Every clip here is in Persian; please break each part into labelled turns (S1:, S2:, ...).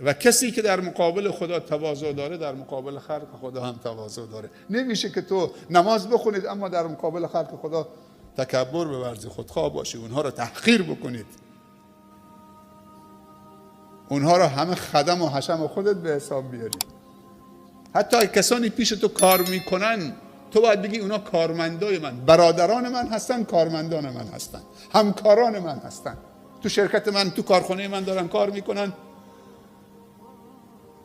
S1: و کسی که در مقابل خدا تواضع داره در مقابل خلق خدا هم تواضع داره. نمیشه که تو نماز بخونید اما در مقابل خلق خدا تکبر بورزی، خودخواه باشی، اونها رو تحقیر بکنید، اونها رو همه خدم و حشم خودت به حساب بیاری. حتی کسانی پیش تو کار میکنن تو باید بگی اونا کارمندای من، برادران من هستن، کارمندان من هستن، همکاران من هستن، تو شرکت من، تو کارخانه من دارن کار میکنن،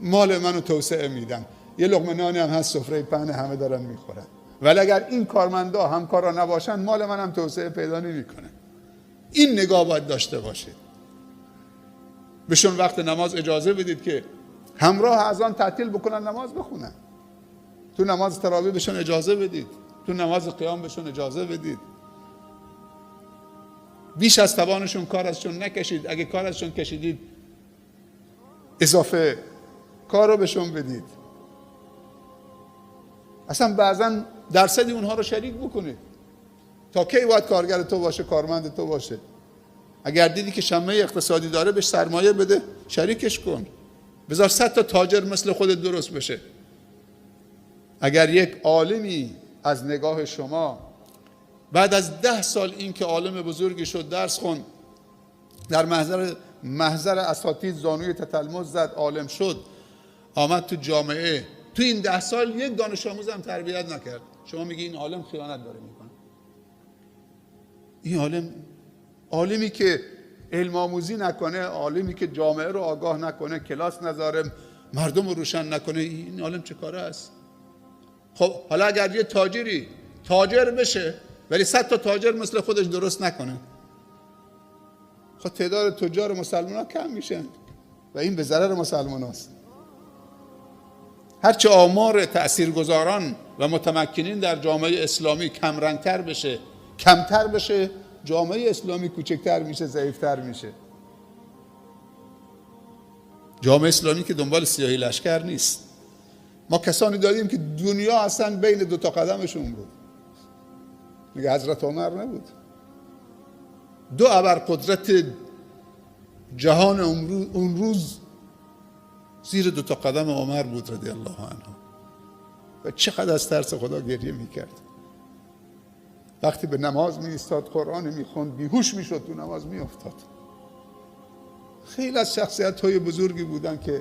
S1: مال منو توسعه میدن، یه لقمه نانی هم هست سفره پهن همه دارن میخورن. ولی اگر این کارمندا همکارا نباشن مال منم توسعه پیدا نمیکنه. این نگاه باید داشته باشید. بهشون وقت نماز اجازه بدید که همراه اذان تعطیل بکنن نماز بخونن. تو نماز تراویح بهشون اجازه بدید، تو نماز قیام بهشون اجازه بدید. بیش از توانشون کار ازشون نکشید. اگه کار ازشون کشیدید اضافه کار رو بهشون بدید. اصلا بعضا درصدی اونها رو شریک بکنید. تا کی باید کارگر تو باشه، کارمند تو باشه؟ اگر دیدی که شمه اقتصادی داره بهش سرمایه بده، شریکش کن، بذار 100 تا تاجر مثل خودت درست بشه. اگر یک عالمی از نگاه شما بعد از 10 سال این که عالم بزرگی شد، درس خون، در محضر اساتید زانوی تتلمذ زد، عالم شد، آمد تو جامعه، تو این 10 سال یک دانش آموز هم تربیت نکرد، شما میگی این عالم خیانت داره میکنه؟ این عالمی که علم آموزی نکنه، عالمی که جامعه رو آگاه نکنه، کلاس نذاره، مردم رو روشن نکنه، این عالم چه کاره است؟ خب حالا اگر یه تاجری تاجر بشه ولی 100 تا تاجر مثل خودش درست نکنه، خب تعداد تجار مسلمان ها کم میشن و این به ضرر مسلمان هاست. هرچه آمار تأثیرگذاران و متمکنین در جامعه اسلامی کمرنگتر بشه، کمتر بشه، جامعه اسلامی کوچکتر میشه، ضعیفتر میشه. جامعه اسلامی که دنبال سیاهی لشکر نیست. ما کسانی داریم که دنیا اصلا بین 2 تا قدمشون بود. میگه حضرت عمر نبود؟ 2 ابرقدرت جهان اون روز زیر 2 تا قدم عمر بود رضی الله عنه. و چقدر از ترس خدا گریه میکرد. وقتی به نماز می ایستاد، قرآن میخوند، بیهوش میشد، تو نماز میافتاد. خیلی از شخصیت‌های بزرگی بودن که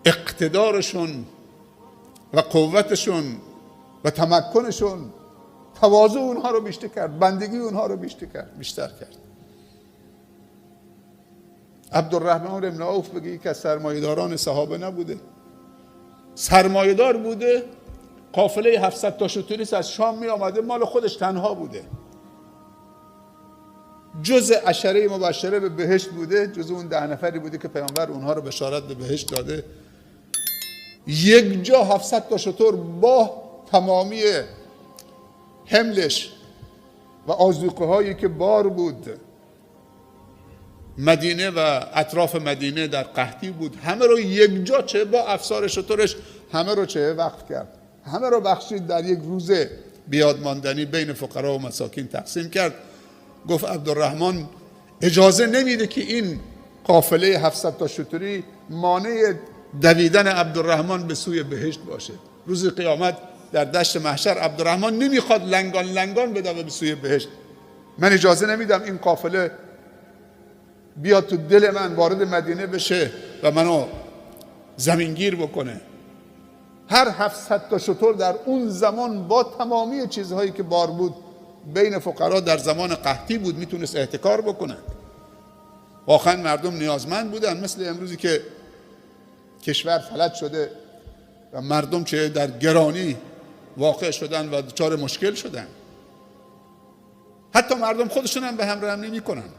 S1: اقتدارشون و قوتشون و تمکنشون تواضع اونها رو بیشتر کرد، بندگی اونها رو بیشتر کرد. عبدالرحمن بن عوف بگه یک از سرمایه‌داران صحابه نبوده، سرمایه‌دار بوده، قافله 700 تا شتریس از شام می آمده، مال خودش تنها بوده، جز عشره مبشره به بهشت بوده، جز اون 10 نفری بوده که پیامبر اونها رو بشارت به بهشت داده. یک جا 700 تا شتر با تمامی حملش و آذوقه هایی که بار بود، مدینه و اطراف مدینه در قحطی بود، همه رو یک جا چه با افسار شترش همه رو چه وقف کرد، همه رو بخشید، در یک روز بیادماندنی بین فقرا و مساکین تقسیم کرد. گفت عبدالرحمن اجازه نمیده که این قافله 700 تا شتری مانع دویدن عبدالرحمن به سوی بهشت باشه. روز قیامت در دشت محشر عبدالرحمن نمیخواد لنگان بدوه به سوی بهشت. من اجازه نمیدم این قافله بیاد تو دل من، وارد مدینه بشه و منو زمینگیر بکنه. هر 700 تا شتر در اون زمان با تمامی چیزهایی که بار بود بین فقرا در زمان قحطی بود، میتونست احتکار بکنه. واقعا مردم نیازمند بودن، مثل امروزی که کشور فلج شده و مردم چه در گرانی واقع شدن و دچار مشکل شدن. حتی مردم خودشون هم به هم رحم نمی‌کنن.